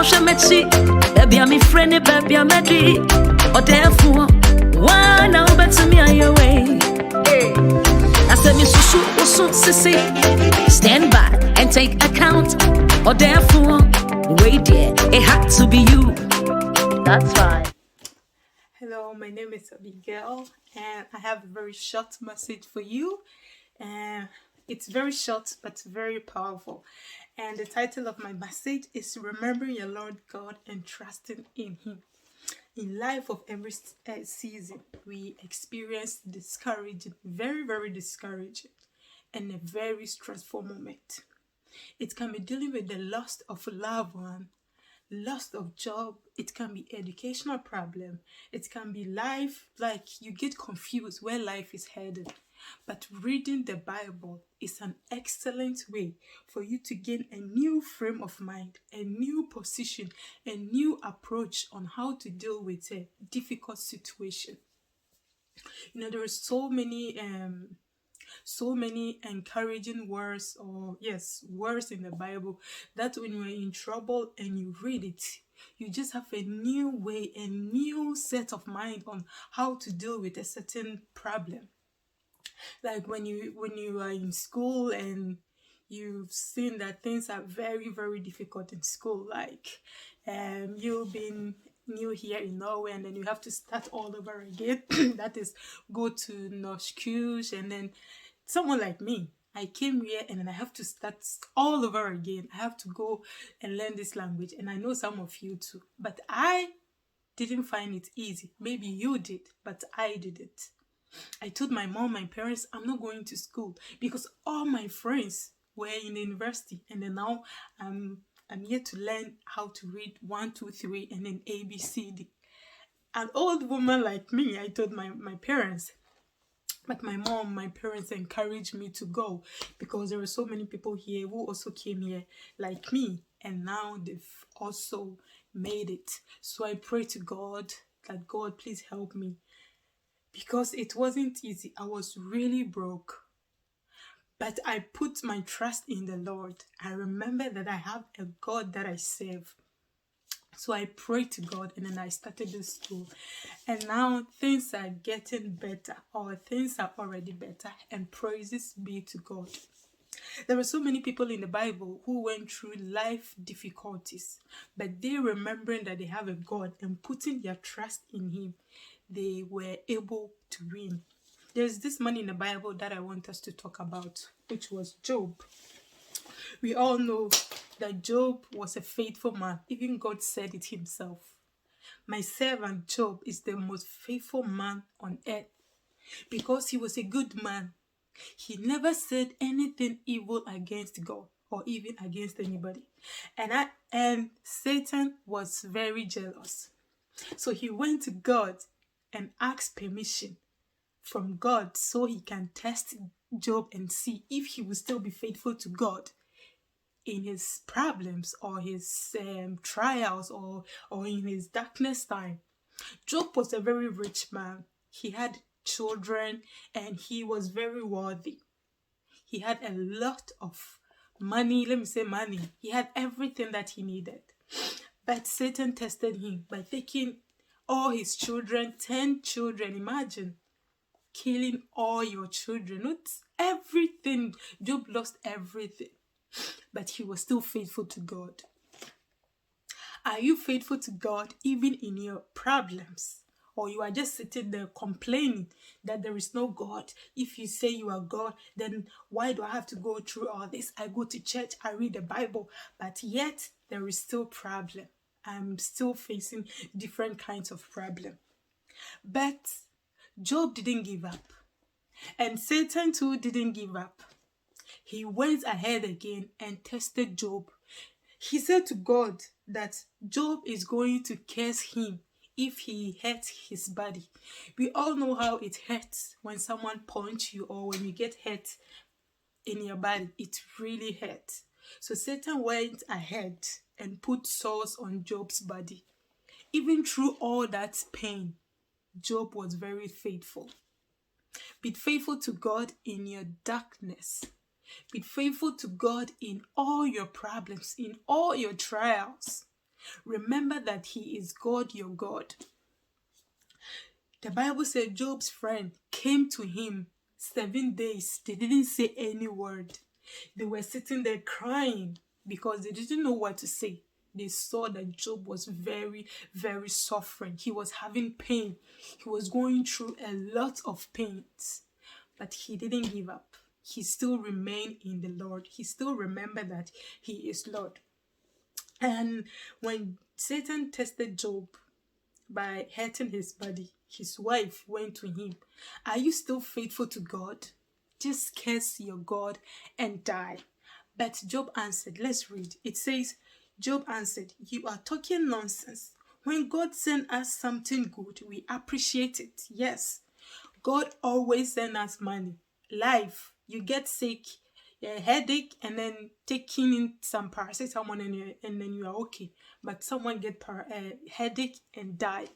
Mechi, baby, I'm a friend, baby, I'm a D. Or therefore, one now better me on your way. I said, Miss Susu, Sissy, stand by and take account. Or therefore, wait there, it had to be you. That's fine. Hello, my name is Abigail, and I have a very short message for you. It's very short but very powerful. And the title of my message is Remembering Your Lord God and Trusting in Him. In life of every season, we experience discouraging, very, very discouraging, and a very stressful moment. It can be dealing with the loss of a loved one, loss of job. It can be educational problem. It can be life, like you get confused where life is headed. But reading the Bible is an excellent way for you to gain a new frame of mind, a new position, a new approach on how to deal with a difficult situation. You know, there are so many encouraging words, or words in the Bible, that when you're in trouble and you read it, you just have a new way, a new set of mind on how to deal with a certain problem. Like when you are in school and you've seen that things are very, very difficult in school, like you've been new here in Norway and then you have to start all over again. That is, go to Norsk, and then someone like me, I came here and then I have to start all over again. I have to go and learn this language, and I know some of you too, but I didn't find it easy. Maybe you did, but I didn't. I told my mom, my parents, I'm not going to school because all my friends were in the university, and then now I'm yet to learn how to read 1, 2, 3 and then A, B, C, D. An old woman like me, I told my parents. But my mom, my parents encouraged me to go because there were so many people here who also came here like me, and now they've also made it. So I pray to God that God, please help me, because it wasn't easy. I was really broke. But I put my trust in the Lord. I remember that I have a God that I serve. So I prayed to God, and then I started this school. And now things are getting better, or things are already better, and praises be to God. There are so many people in the Bible who went through life difficulties, but they, remembering that they have a God and putting their trust in Him, they were able to win. There's this man in the Bible that I want us to talk about, which was Job. We all know that Job was a faithful man. Even God said it Himself. My servant Job is the most faithful man on earth, because he was a good man. He never said anything evil against God or even against anybody. And Satan was very jealous. So he went to God and asked permission from God so he can test Job and see if he will still be faithful to God in his problems or his trials or in his darkness time. Job was a very rich man. He had children and he was very worthy. He had a lot of money. Let me say money. He had everything that he needed. But Satan tested him by taking all his children, 10 children. Imagine killing all your children. Not everything. Job lost everything. But he was still faithful to God. Are you faithful to God even in your problems? Or you are just sitting there complaining that there is no God? If you say you are God, then why do I have to go through all this? I go to church, I read the Bible, but yet there is still problem. I'm still facing different kinds of problem. But Job didn't give up. And Satan too didn't give up. He went ahead again and tested Job. He said to God that Job is going to curse him if he hurts his body. We all know how it hurts when someone punches you or when you get hurt in your body. It really hurts. So Satan went ahead and put sores on Job's body. Even through all that pain, Job was very faithful. Be faithful to God in your darkness. Be faithful to God in all your problems, in all your trials. Remember that he is God, your God. The Bible said Job's friend came to him 7 days. They didn't say any word. They were sitting there crying because they didn't know what to say. They saw that Job was very, very suffering. He was having pain. He was going through a lot of pains. But he didn't give up. He still remained in the Lord. He still remembered that he is Lord. And when Satan tested Job by hurting his body, his wife went to him. Are you still faithful to God? Just curse your God and die. But Job answered, let's read. It says, Job answered, you are talking nonsense. When God sends us something good, we appreciate it. Yes, God always sends us money. Life, you get sick, a headache, and then taking in some paracetamol and then you are okay. But someone get headache and died.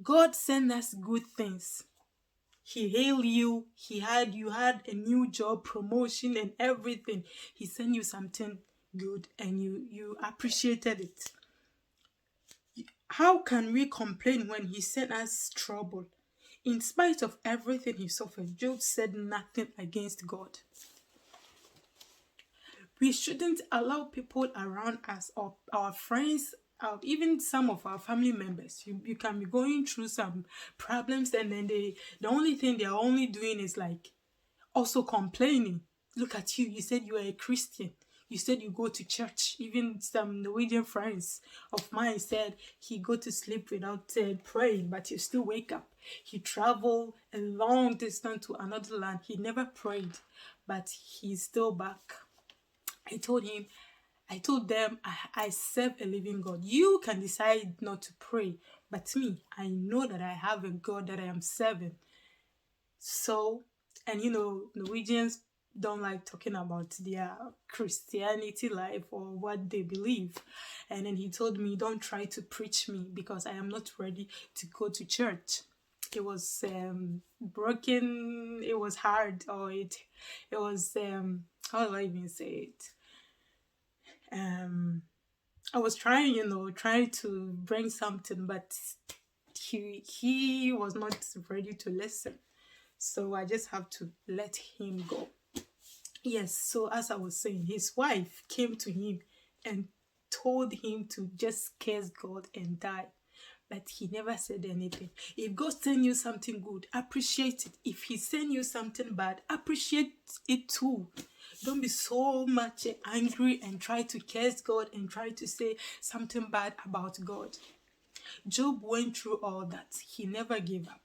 God sent us good things. He hailed you. You had a new job, promotion, and everything. He sent you something good, and you appreciated it. How can we complain when he sent us trouble? In spite of everything he suffered, Job said nothing against God. We shouldn't allow people around us or our friends, even some of our family members. You can be going through some problems, and then the only thing they're only doing is like also complaining. Look at you. You said you are a Christian. You said you go to church. Even some Norwegian friends of mine said he go to sleep without praying, but he still wake up. He travel a long distance to another land. He never prayed, but he's still back. I told them, I serve a living God. You can decide not to pray, but me, I know that I have a God that I am serving. So, and Norwegians don't like talking about their Christianity life or what they believe. And then he told me, don't try to preach me because I am not ready to go to church. It was broken. It was hard, or it was how do I even say it? I was trying to bring something, but he was not ready to listen. So I just have to let him go. Yes, so as I was saying, his wife came to him and told him to just curse God and die. But he never said anything. If God send you something good, appreciate it. If he send you something bad, appreciate it too. Don't be so much angry and try to curse God and try to say something bad about God. Job went through all that. He never gave up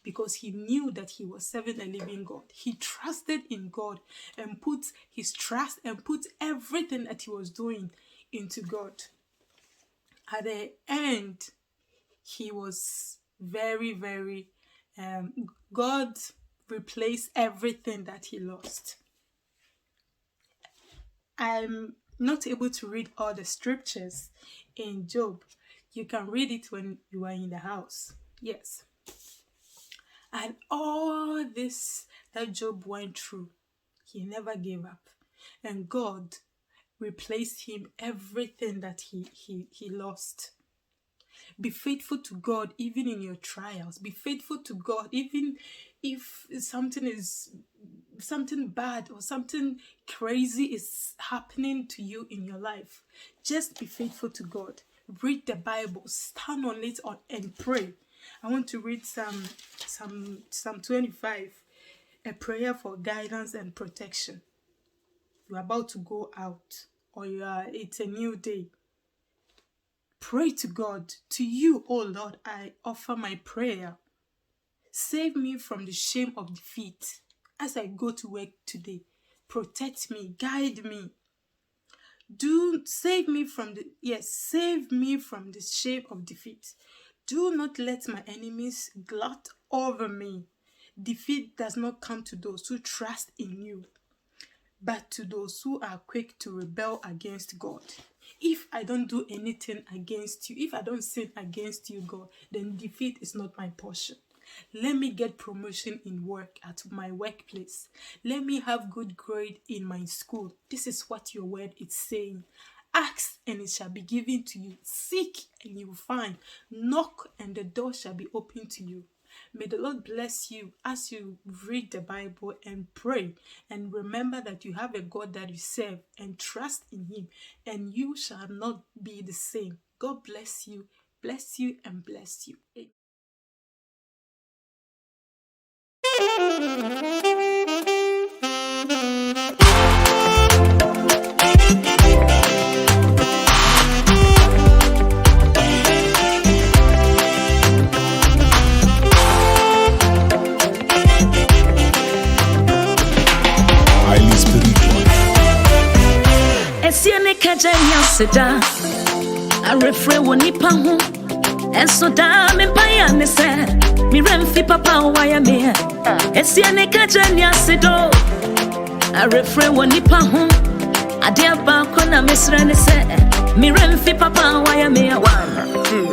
because he knew that he was serving a living God. He trusted in God and put his trust and put everything that he was doing into God. At the end, he was very, very, God replaced everything that he lost. I'm not able to read all the scriptures in Job. You can read it when you are in the house. Yes. And all this that Job went through, he never gave up. And God replaced him everything that he lost. Be faithful to God even in your trials. Be faithful to God even if something bad or something crazy is happening to you in your life. Just be faithful to God. Read the Bible, stand on it and pray. I want to read Psalm 25, a prayer for guidance and protection. You're about to go out, or it's a new day. Pray to God. To you, O Lord, I offer my prayer. Save me from the shame of defeat as I go to work today. Protect me, guide me. Save me from the shame of defeat. Do not let my enemies gloat over me. Defeat does not come to those who trust in you, but to those who are quick to rebel against God. If I don't do anything against you, if I don't sin against you, God, then defeat is not my portion. Let me get promotion in work at my workplace. Let me have good grade in my school. This is what your word is saying. Ask and it shall be given to you. Seek and you will find. Knock and the door shall be opened to you. May the Lord bless you as you read the Bible and pray. And remember that you have a God that you serve and trust in Him. And you shall not be the same. God bless you and bless you. Esiane kajanya seda arefre woni pa ho enso da me paya ne se mi remfi papa waya me esiane kajanya sedo arefre woni pa ho ade aba ko na mesra ne se mi remfi papa waya me 1